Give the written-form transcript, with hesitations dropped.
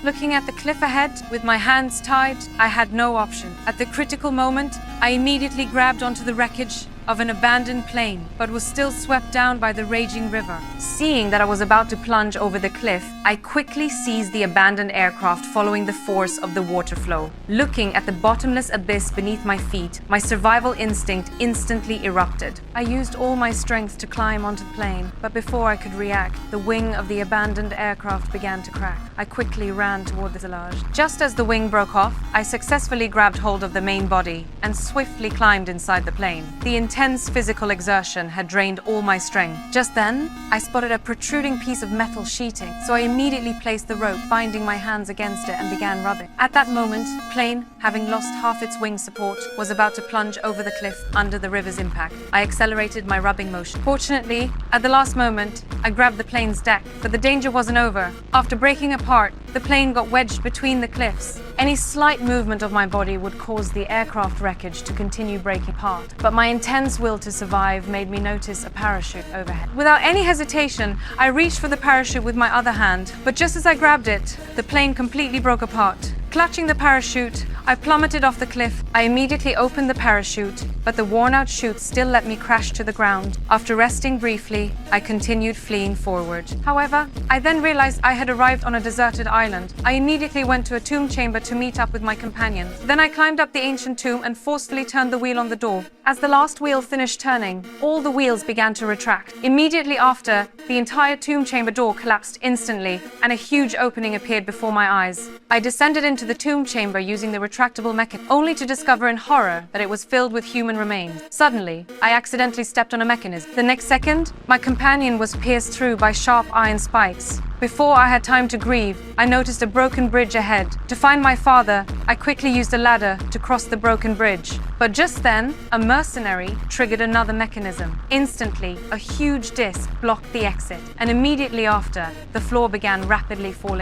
Looking at the cliff ahead, with my hands tied, I had no option. At the critical moment, I immediately grabbed onto the wreckage of an abandoned plane, but was still swept down by the raging river. Seeing that I was about to plunge over the cliff, I quickly seized the abandoned aircraft following the force of the water flow. Looking at the bottomless abyss beneath my feet, my survival instinct instantly erupted. I used all my strength to climb onto the plane, but before I could react, the wing of the abandoned aircraft began to crack. I quickly ran toward the fuselage. Just as the wing broke off, I successfully grabbed hold of the main body and swiftly climbed inside the plane. The intense physical exertion had drained all my strength. Just then, I spotted a protruding piece of metal sheeting, so I immediately placed the rope, binding my hands against it, and began rubbing. At that moment, the plane, having lost half its wing support, was about to plunge over the cliff under the river's impact. I accelerated my rubbing motion. Fortunately, at the last moment, I grabbed the plane's deck, but the danger wasn't over. After breaking apart, the plane got wedged between the cliffs. Any slight movement of my body would cause the aircraft wreckage to continue breaking apart, but my intense will to survive made me notice a parachute overhead. Without any hesitation, I reached for the parachute with my other hand, but just as I grabbed it, the plane completely broke apart. Clutching the parachute, I plummeted off the cliff. I immediately opened the parachute, but the worn-out chute still let me crash to the ground. After resting briefly, I continued fleeing forward. However, I then realized I had arrived on a deserted island. I immediately went to a tomb chamber to meet up with my companions. Then I climbed up the ancient tomb and forcefully turned the wheel on the door. As the last wheel finished turning, all the wheels began to retract. Immediately after, the entire tomb chamber door collapsed instantly, and a huge opening appeared before my eyes. I descended into the tomb chamber using the retractable mechanism, only to discover in horror that it was filled with human remains. Suddenly, I accidentally stepped on a mechanism. The next second, my companion was pierced through by sharp iron spikes. Before I had time to grieve, I noticed a broken bridge ahead. To find my father, I quickly used a ladder to cross the broken bridge. But just then, a mercenary triggered another mechanism. Instantly, a huge disc blocked the exit, and immediately after, the floor began rapidly falling